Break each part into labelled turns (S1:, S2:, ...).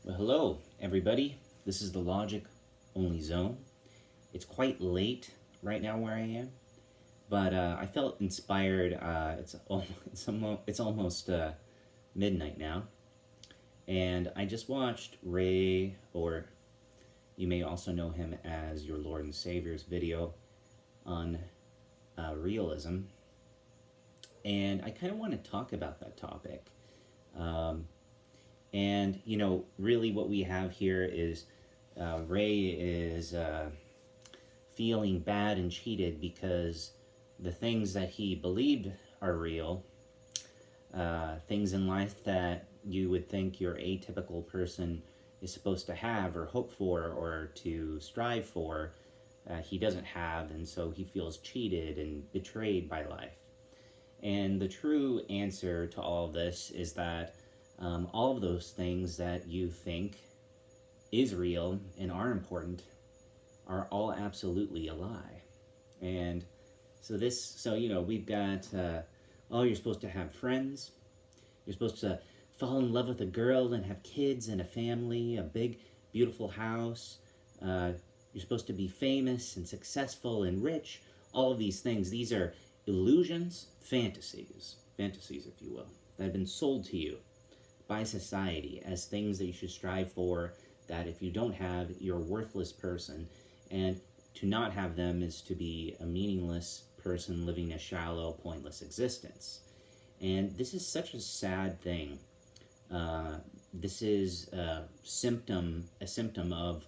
S1: Well, hello, everybody. This is the Logic Only Zone. It's quite late right now where I am, but I felt inspired. It's almost midnight now, and I just watched Ray, or you may also know him as your Lord and Savior's video on realism, and I kind of want to talk about that topic. Um, And, really what we have here is Ray is feeling bad and cheated because the things that he believed are real, things in life that you would think your atypical person is supposed to have or hope for or to strive for, he doesn't have, and so he feels cheated and betrayed by life. And the true answer to all of this is that all of those things that you think is real and are important are all absolutely a lie. And we've got, oh, you're supposed to have friends. You're supposed to fall in love with a girl and have kids and a family, a big, beautiful house. You're supposed to be famous and successful and rich. All of these things, these are illusions, fantasies, if you will, that have been sold to you by society as things that you should strive for, that if you don't have, you're a worthless person, and to not have them is to be a meaningless person living a shallow, pointless existence. And this is such a sad thing. This is a symptom of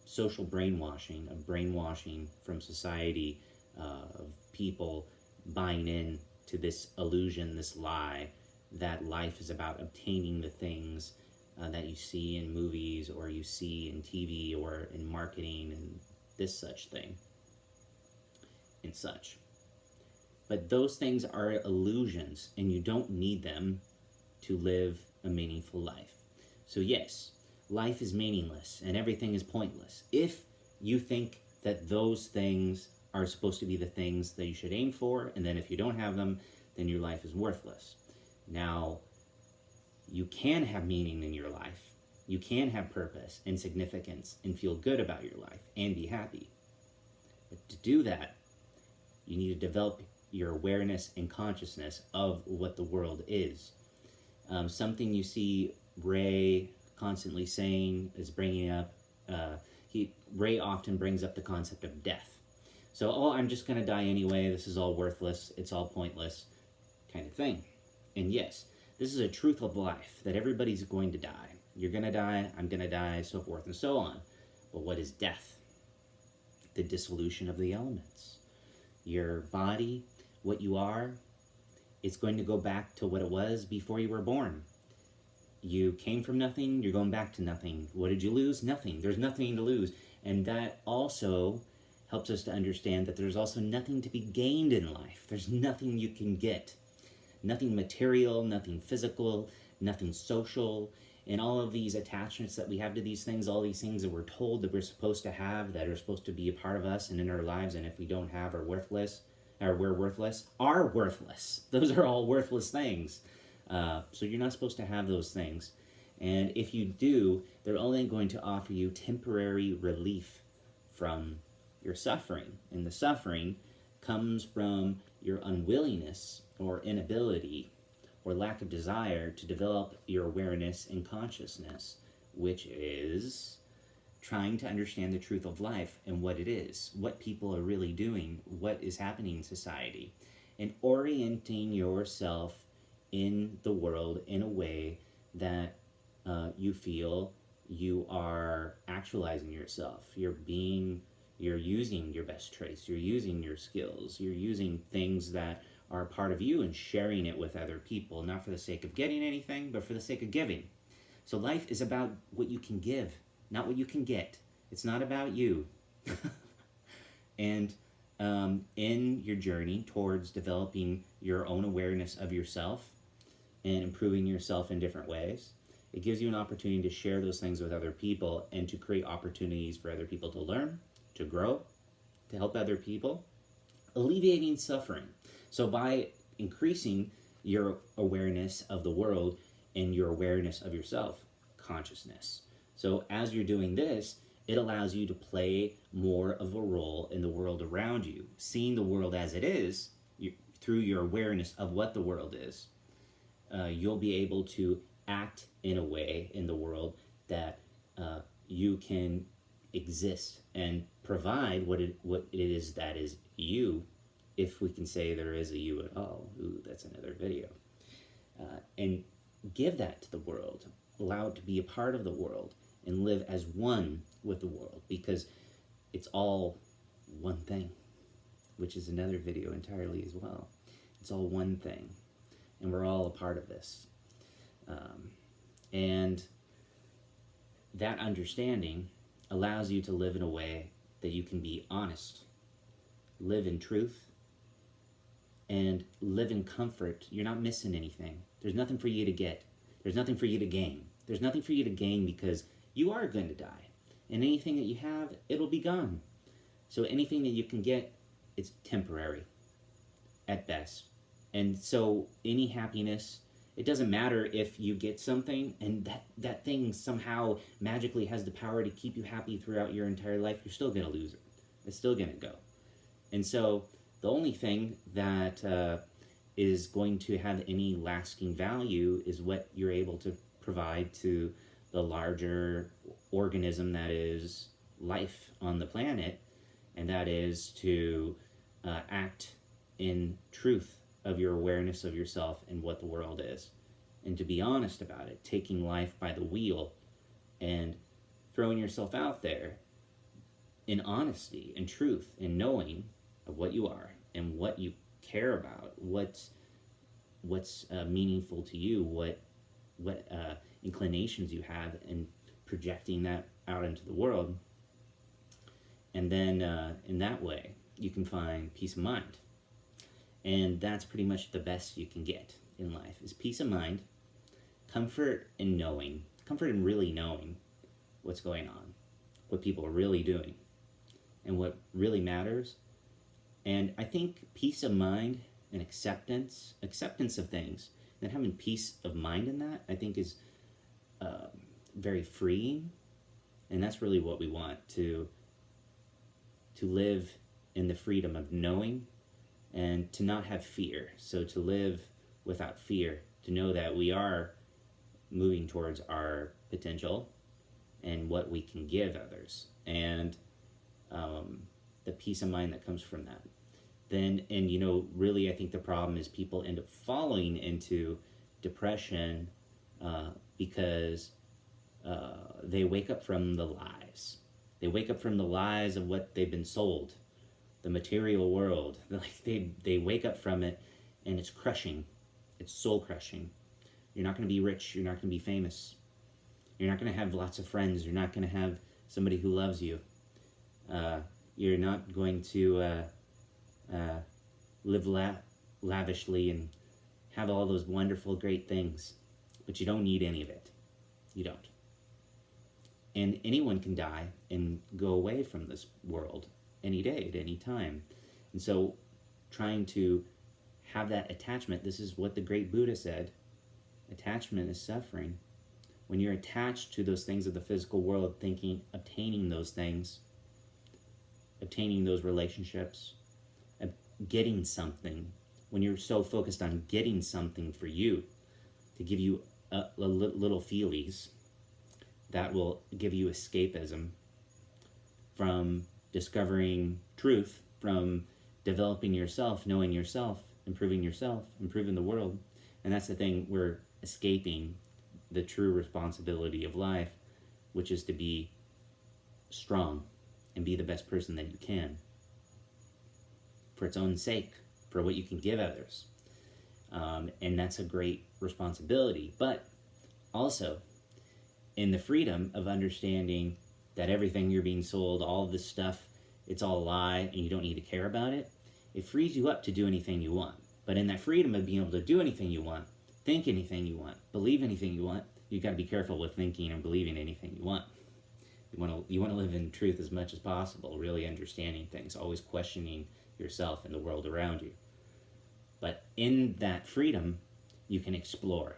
S1: social brainwashing, of brainwashing from society, of people buying in to this illusion, this lie, that life is about obtaining the things that you see in movies or you see in TV or in marketing and this such thing and such. But those things are illusions and you don't need them to live a meaningful life. So yes, life is meaningless and everything is pointless if you think that those things are supposed to be the things that you should aim for, and then if you don't have them, then your life is worthless. Now, you can have meaning in your life. You can have purpose and significance and feel good about your life and be happy. But to do that, you need to develop your awareness and consciousness of what the world is. Something you see Ray constantly saying is bringing up, Ray often brings up the concept of death. So, oh, I'm just going to die anyway. This is all worthless. It's all pointless kind of thing. And yes, this is a truth of life, that everybody's going to die. You're going to die, I'm going to die, so forth and so on. But what is death? The dissolution of the elements. Your body, what you are, it's going to go back to what it was before you were born. You came from nothing, you're going back to nothing. What did you lose? Nothing. There's nothing to lose. And that also helps us to understand that there's also nothing to be gained in life. There's nothing you can get. Nothing material, nothing physical, nothing social, and all of these attachments that we have to these things, all these things that we're told that we're supposed to have, that are supposed to be a part of us and in our lives, and if we don't have are worthless, or we're worthless, are worthless. Those are all worthless things. So you're not supposed to have those things. And if you do, they're only going to offer you temporary relief from your suffering. And the suffering comes from your unwillingness or inability or lack of desire to develop your awareness and consciousness, which is trying to understand the truth of life and what it is, what people are really doing, what is happening in society, and orienting yourself in the world in a way that you feel you are actualizing yourself. You're using your best traits, you're using your skills, you're using things that are a part of you and sharing it with other people, not for the sake of getting anything, but for the sake of giving. So life is about what you can give, not what you can get. It's not about you. And in your journey towards developing your own awareness of yourself and improving yourself in different ways, it gives you an opportunity to share those things with other people and to create opportunities for other people to learn, to grow, to help other people, alleviating suffering. So by increasing your awareness of the world and your awareness of yourself, consciousness. So as you're doing this, it allows you to play more of a role in the world around you, seeing the world as it is through your awareness of what the world is. You'll be able to act in a way in the world that you can exist and provide what it is that is you, if we can say there is a you at all. Ooh, that's another video. And give that to the world. Allow it to be a part of the world and live as one with the world, because it's all one thing, which is another video entirely as well. It's all one thing, and we're all a part of this. And that understanding allows you to live in a way that you can be honest, live in truth, and live in comfort. You're not missing anything. There's nothing for you to get. There's nothing for you to gain. There's nothing for you to gain, because you are going to die. And anything that you have, it'll be gone. So anything that you can get, it's temporary at best. And so any happiness, it doesn't matter if you get something and that thing somehow magically has the power to keep you happy throughout your entire life, you're still going to lose it. It's still going to go. And so the only thing that is going to have any lasting value is what you're able to provide to the larger organism that is life on the planet, and that is to act in truth of your awareness of yourself and what the world is, and to be honest about it, taking life by the wheel and throwing yourself out there in honesty and truth and knowing of what you are and what you care about, what's meaningful to you, what inclinations you have, and projecting that out into the world. And then in that way you can find peace of mind. And that's pretty much the best you can get in life, is peace of mind, comfort in really knowing what's going on, what people are really doing, and what really matters. And I think peace of mind and acceptance of things, and having peace of mind in that, I think is very freeing. And that's really what we want, to live in the freedom of knowing and to not have fear. So to live without fear, to know that we are moving towards our potential and what we can give others, and the peace of mind that comes from that. Then, and really I think the problem is people end up falling into depression because they wake up from the lies. They wake up from the lies of what they've been sold, the material world. Like they wake up from it, and it's crushing. It's soul crushing. You're not going to be rich. You're not going to be famous. You're not going to have lots of friends. You're not going to have somebody who loves you. You're not going to live lavishly and have all those wonderful, great things. But you don't need any of it. You don't. And anyone can die and go away from this world any day, at any time. And so trying to have that attachment, this is what the great Buddha said, attachment is suffering. When you're attached to those things of the physical world, thinking, obtaining those things, obtaining those relationships, getting something, when you're so focused on getting something for you, to give you little feelies, that will give you escapism from discovering truth, from developing yourself, knowing yourself, improving the world. And that's the thing, we're escaping the true responsibility of life, which is to be strong and be the best person that you can, for its own sake, for what you can give others. And that's a great responsibility. But also, in the freedom of understanding that everything you're being sold, all of this stuff, it's all a lie and you don't need to care about it, it frees you up to do anything you want. But in that freedom of being able to do anything you want, think anything you want, believe anything you want, you've got to be careful with thinking and believing anything you want. You want to live in truth as much as possible, really understanding things, always questioning yourself and the world around you. But in that freedom, you can explore.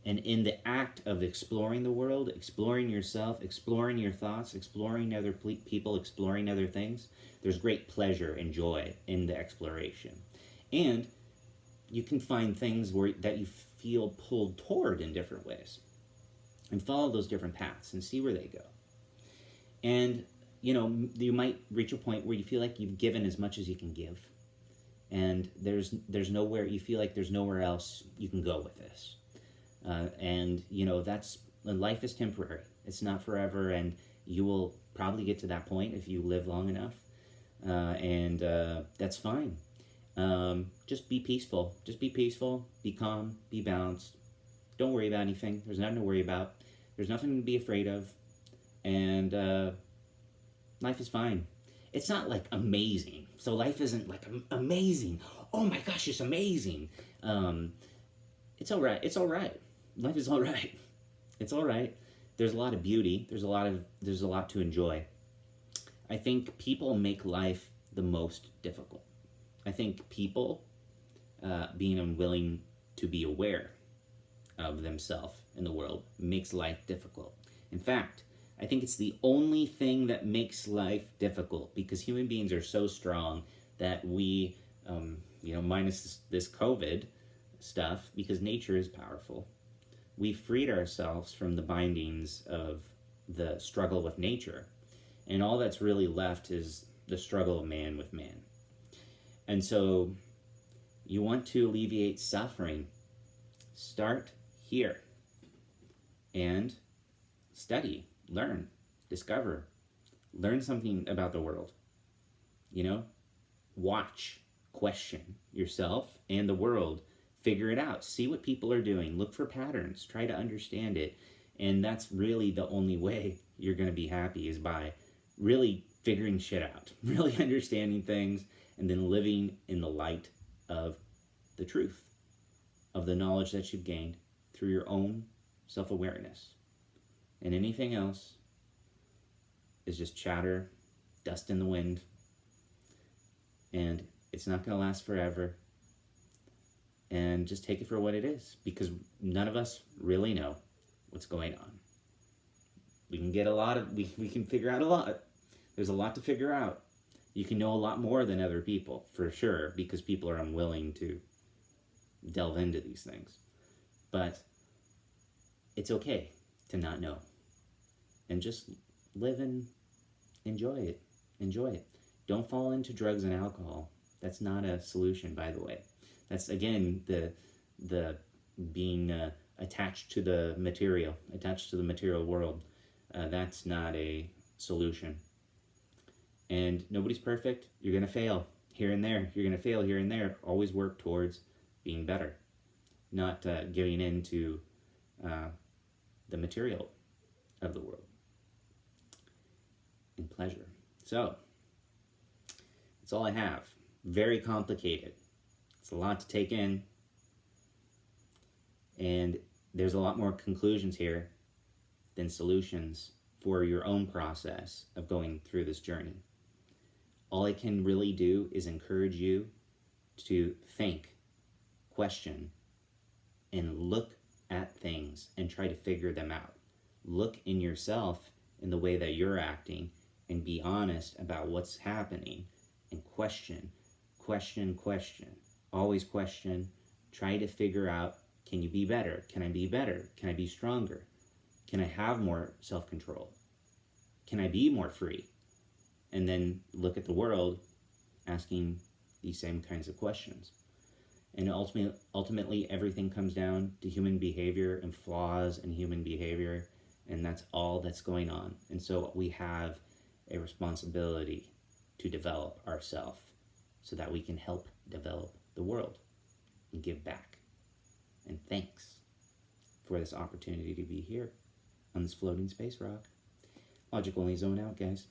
S1: And in the act of exploring the world, exploring yourself, exploring your thoughts, exploring other people, exploring other things, there's great pleasure and joy in the exploration. And you can find things that you feel pulled toward in different ways, and follow those different paths and see where they go. And you might reach a point where you feel like you've given as much as you can give, and there's nowhere, you feel like there's nowhere else you can go with this. And that's, life is temporary. It's not forever, and you will probably get to that point if you live long enough. And that's fine. Just be peaceful. Just be peaceful. Be calm. Be balanced. Don't worry about anything. There's nothing to worry about. There's nothing to be afraid of. And life is fine. It's not like amazing. So life isn't like amazing. Oh my gosh, it's amazing. It's all right. It's all right. Life is all right. It's all right. There's a lot of beauty. There's a lot to enjoy. I think people make life the most difficult. I think people being unwilling to be aware of themselves in the world makes life difficult. In fact, I think it's the only thing that makes life difficult, because human beings are so strong that we, minus this COVID stuff, because nature is powerful, we freed ourselves from the bindings of the struggle with nature. And all that's really left is the struggle of man with man. And so you want to alleviate suffering, start here and study, learn, discover, learn something about the world. Watch, question yourself and the world, figure it out, see what people are doing, look for patterns, try to understand it. And that's really the only way you're going to be happy, is by really figuring shit out, really understanding things, and then living in the light of the truth, of the knowledge that you've gained through your own self-awareness. And anything else is just chatter, dust in the wind, and it's not going to last forever. And just take it for what it is, because none of us really know what's going on. We can get we can figure out a lot. There's a lot to figure out. You can know a lot more than other people, for sure, because people are unwilling to delve into these things. But it's okay to not know. And just live and enjoy it. Enjoy it. Don't fall into drugs and alcohol. That's not a solution, by the way. That's, again, the being attached to the material world. That's not a solution. And nobody's perfect. You're going to fail here and there. You're going to fail here and there. Always work towards being better, not giving in to the material of the world and pleasure. So, that's all I have. Very complicated. It's a lot to take in. And there's a lot more conclusions here than solutions for your own process of going through this journey. All I can really do is encourage you to think, question, and look at things and try to figure them out. Look in yourself in the way that you're acting and be honest about what's happening, and question. Always question. Try to figure out, can you be better? Can I be better? Can I be stronger? Can I have more self-control? Can I be more free? And then look at the world asking these same kinds of questions. And ultimately, everything comes down to human behavior and flaws in human behavior, and that's all that's going on. And so we have a responsibility to develop ourselves so that we can help develop the world and give back. And thanks for this opportunity to be here on this floating space rock. Logic only zone out, guys.